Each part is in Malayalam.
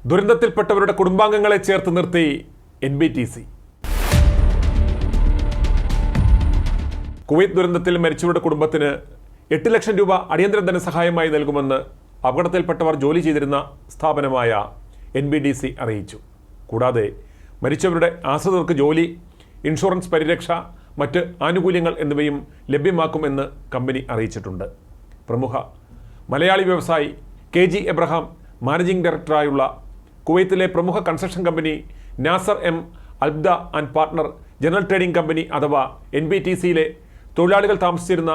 ദുരന്തത്തിൽപ്പെട്ടവരുടെ കുടുംബാംഗങ്ങളെ ചേർത്ത് നിർത്തി NBTC. കുവൈത്ത് ദുരന്തത്തിൽ മരിച്ചവരുടെ കുടുംബത്തിന് 8 ലക്ഷം രൂപ അടിയന്തര ധനസഹായമായി നൽകുമെന്ന് അപകടത്തിൽപ്പെട്ടവർ ജോലി ചെയ്തിരുന്ന സ്ഥാപനമായ NBTC അറിയിച്ചു. കൂടാതെ മരിച്ചവരുടെ ആശ്രിതർക്ക് ജോലി, ഇൻഷുറൻസ് പരിരക്ഷ, മറ്റ് ആനുകൂല്യങ്ങൾ എന്നിവയും ലഭ്യമാക്കുമെന്ന് കമ്പനി അറിയിച്ചിട്ടുണ്ട്. പ്രമുഖ മലയാളി വ്യവസായി KG എബ്രഹാം മാനേജിംഗ് ഡയറക്ടറായുള്ള കുവൈത്തിലെ പ്രമുഖ കൺസ്ട്രക്ഷൻ കമ്പനി നാസർ M അൽബ്ദ and partner general trading company അഥവാ NBTCയിലെ തൊഴിലാളികൾ താമസിച്ചിരുന്ന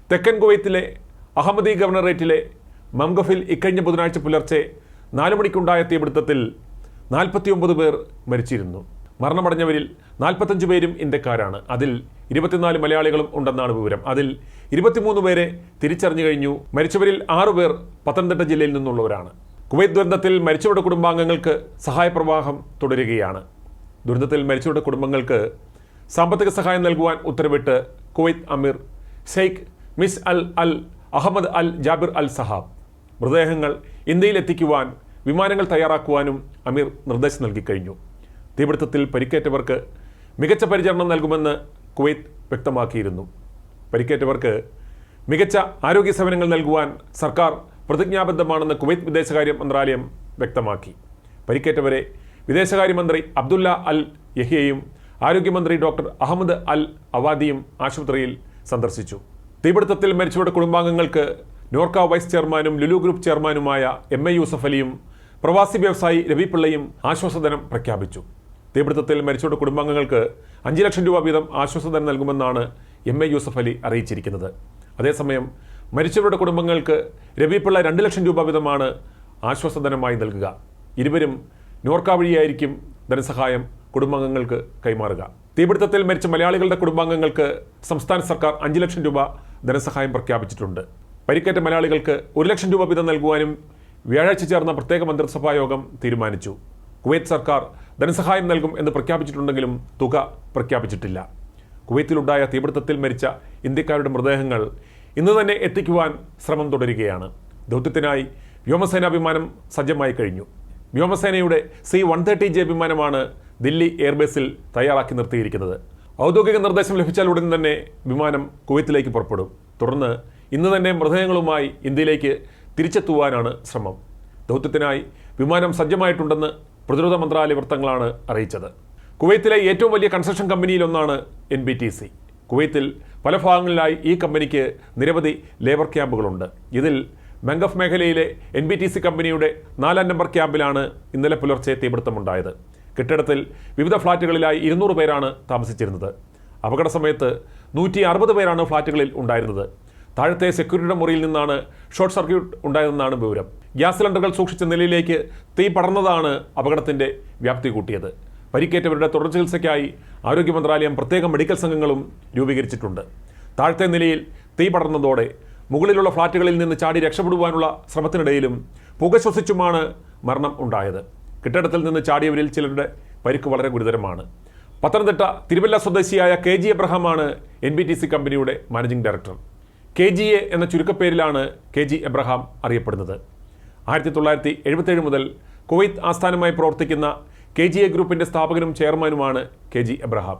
തെക്കൻ കുവൈത്തിലെ അഹമ്മദി ഗവർണറേറ്റിലെ മംഗഫിൽ ഇക്കഴിഞ്ഞ ബുധനാഴ്ച പുലർച്ചെ 4 മണിക്കുണ്ടായ തീപിടുത്തത്തിൽ 49 പേർ മരിച്ചിരുന്നു. മരണമടഞ്ഞവരിൽ 45 പേരും ഇന്ത്യക്കാരാണ്. അതിൽ 24 മലയാളികളും ഉണ്ടെന്നാണ് വിവരം. അതിൽ 23 പേരെ തിരിച്ചറിഞ്ഞു കഴിഞ്ഞു. മരിച്ചവരിൽ 6 പേർ പത്തനംതിട്ട ജില്ലയിൽ നിന്നുള്ളവരാണ്. കുവൈത്ത് ദുരന്തത്തിൽ മരിച്ചവരുടെ കുടുംബാംഗങ്ങൾക്ക് സഹായപ്രവാഹം തുടരുകയാണ്. ദുരന്തത്തിൽ മരിച്ചവരുടെ കുടുംബങ്ങൾക്ക് സാമ്പത്തിക സഹായം നൽകുവാൻ ഉത്തരവിട്ട് കുവൈത്ത് അമീർ ഷെയ്ഖ് മിസ് അൽ അഹമ്മദ് അൽ ജാബിർ അൽ സഹാബ് മൃതദേഹങ്ങൾ ഇന്ത്യയിൽ എത്തിക്കുവാൻ വിമാനങ്ങൾ തയ്യാറാക്കുവാനും അമീർ നിർദ്ദേശം നൽകിക്കഴിഞ്ഞു. തീപിടുത്തത്തിൽ പരിക്കേറ്റവർക്ക് മികച്ച പരിചരണം നൽകുമെന്ന് കുവൈത്ത് വ്യക്തമാക്കിയിരുന്നു. പരിക്കേറ്റവർക്ക് മികച്ച ആരോഗ്യ സേവനങ്ങൾ നൽകുവാൻ സർക്കാർ പ്രതിജ്ഞാബദ്ധമാണെന്ന് കുവൈത്ത് വിദേശകാര്യ മന്ത്രാലയം വ്യക്തമാക്കി. പരിക്കേറ്റവരെ വിദേശകാര്യമന്ത്രി അബ്ദുല്ല അൽ യഹിയയും ആരോഗ്യമന്ത്രി ഡോക്ടർ അഹമ്മദ് അൽ അവാദിയും ആശുപത്രിയിൽ സന്ദർശിച്ചു. തീപിടുത്തത്തിൽ മരിച്ചവരുടെ കുടുംബാംഗങ്ങൾക്ക് നോർക്ക വൈസ് ചെയർമാനും ലുലു ഗ്രൂപ്പ് ചെയർമാനുമായ MA യൂസഫ് അലിയും പ്രവാസി വ്യവസായി രവി പിള്ളയും ആശ്വാസധനം പ്രഖ്യാപിച്ചു. തീപിടുത്തത്തിൽ മരിച്ചവരുടെ കുടുംബാംഗങ്ങൾക്ക് 5 ലക്ഷം രൂപ വീതം ആശ്വാസധനം നൽകുമെന്നാണ് MA യൂസഫ് അലി അറിയിച്ചിരിക്കുന്നത്. അതേസമയം മരിച്ചവരുടെ കുടുംബങ്ങൾക്ക് രവി പിള്ള 2 ലക്ഷം രൂപ വീതമാണ് ആശ്വാസധനമായി നൽകുക. ഇരുവരും നോർക്ക വഴിയായിരിക്കും ധനസഹായം കുടുംബാംഗങ്ങൾക്ക് കൈമാറുക. തീപിടുത്തത്തിൽ മരിച്ച മലയാളികളുടെ കുടുംബാംഗങ്ങൾക്ക് സംസ്ഥാന സർക്കാർ 5 ലക്ഷം രൂപ ധനസഹായം പ്രഖ്യാപിച്ചിട്ടുണ്ട്. പരിക്കേറ്റ മലയാളികൾക്ക് 1 ലക്ഷം രൂപ വീതം നൽകുവാനും വ്യാഴാഴ്ച ചേർന്ന പ്രത്യേക മന്ത്രിസഭാ യോഗം തീരുമാനിച്ചു. കുവൈത്ത് സർക്കാർ ധനസഹായം നൽകും എന്ന് പ്രഖ്യാപിച്ചിട്ടുണ്ടെങ്കിലും തുക പ്രഖ്യാപിച്ചിട്ടില്ല. കുവൈത്തിലുണ്ടായ തീപിടുത്തത്തിൽ മരിച്ച ഇന്ത്യക്കാരുടെ മൃതദേഹങ്ങൾ ഇന്ന് തന്നെ എത്തിക്കുവാൻ ശ്രമം തുടരുകയാണ്. ദൗത്യത്തിനായി വ്യോമസേനാ വിമാനം സജ്ജമായി കഴിഞ്ഞു. വ്യോമസേനയുടെ C-130J വിമാനമാണ് ദില്ലി എയർബേസിൽ തയ്യാറാക്കി നിർത്തിയിരിക്കുന്നത്. ഔദ്യോഗിക നിർദ്ദേശം ലഭിച്ചാൽ ഉടൻ തന്നെ വിമാനം കുവൈത്തിലേക്ക് പുറപ്പെടും. തുടർന്ന് ഇന്ന് തന്നെ മൃതദേഹങ്ങളുമായി ഇന്ത്യയിലേക്ക് തിരിച്ചെത്തുവാനാണ് ശ്രമം. ദൗത്യത്തിനായി വിമാനം സജ്ജമായിട്ടുണ്ടെന്ന് പ്രതിരോധ മന്ത്രാലയ വൃത്തങ്ങളാണ് അറിയിച്ചത്. കുവൈത്തിലെ ഏറ്റവും വലിയ കൺസ്ട്രക്ഷൻ കമ്പനിയിലൊന്നാണ് NBTC. കുവൈത്തിൽ പല ഭാഗങ്ങളിലായി ഈ കമ്പനിക്ക് നിരവധി ലേബർ ക്യാമ്പുകളുണ്ട്. ഇതിൽ മംഗഫ് മേഖലയിലെ NBTC കമ്പനിയുടെ 4 നമ്പർ ക്യാമ്പിലാണ് ഇന്നലെ പുലർച്ചെ തീപിടുത്തമുണ്ടായത്. കെട്ടിടത്തിൽ വിവിധ ഫ്ളാറ്റുകളിലായി 200 പേരാണ് താമസിച്ചിരുന്നത്. അപകട സമയത്ത് 160 പേരാണ് ഫ്ളാറ്റുകളിൽ ഉണ്ടായിരുന്നത്. താഴത്തെ സെക്യൂരിറ്റിയുടെ മുറിയിൽ നിന്നാണ് ഷോർട്ട് സർക്യൂട്ട് ഉണ്ടായതെന്നാണ് വിവരം. ഗ്യാസ് സിലിണ്ടറുകൾ സൂക്ഷിച്ച നിലയിലേക്ക് തീ പടർന്നതാണ് അപകടത്തിൻ്റെ വ്യാപ്തി കൂട്ടിയത്. പരിക്കേറ്റവരുടെ തുടർ ചികിത്സയ്ക്കായി ആരോഗ്യ മന്ത്രാലയം പ്രത്യേക മെഡിക്കൽ സംഘങ്ങളും രൂപീകരിച്ചിട്ടുണ്ട്. താഴത്തെ നിലയിൽ തീ പടർന്നതോടെ മുകളിലുള്ള ഫ്ളാറ്റുകളിൽ നിന്ന് ചാടി രക്ഷപ്പെടുവാനുള്ള ശ്രമത്തിനിടയിലും പുക ശ്വസിച്ചുമാണ് മരണം ഉണ്ടായത്. കെട്ടിടത്തിൽ നിന്ന് ചാടിയവരിൽ ചിലരുടെ പരിക്ക് വളരെ ഗുരുതരമാണ്. പത്തനംതിട്ട തിരുവല്ല സ്വദേശിയായ KG എബ്രഹാമാണ് NBTC കമ്പനിയുടെ മാനേജിംഗ് ഡയറക്ടർ. KGA എന്ന ചുരുക്കപ്പേരിലാണ് KG എബ്രഹാം അറിയപ്പെടുന്നത്. 1977 മുതൽ കുവൈത്ത് ആസ്ഥാനമായി പ്രവർത്തിക്കുന്ന KGA ഗ്രൂപ്പിൻ്റെ സ്ഥാപകനും ചെയർമാനുമാണ് KG എബ്രഹാം.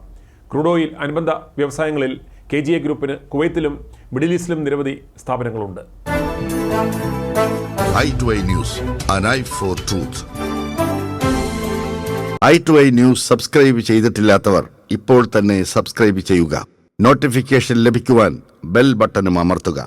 ക്രൂഡ് ഓയിൽ അനുബന്ധ വ്യവസായങ്ങളിൽ KGA ഗ്രൂപ്പിന് കുവൈത്തിലും മിഡിൽ ഈസ്റ്റിലും നിരവധി സ്ഥാപനങ്ങളുണ്ട്. i2i News, an eye for truth. i2i news subscribe ചെയ്തിട്ടില്ലാത്തവർ ഇപ്പോൾ തന്നെ സബ്സ്ക്രൈബ് ചെയ്യുക. നോട്ടിഫിക്കേഷൻ ലഭിക്കുവാൻ ബെൽ ബട്ടണും അമർത്തുക.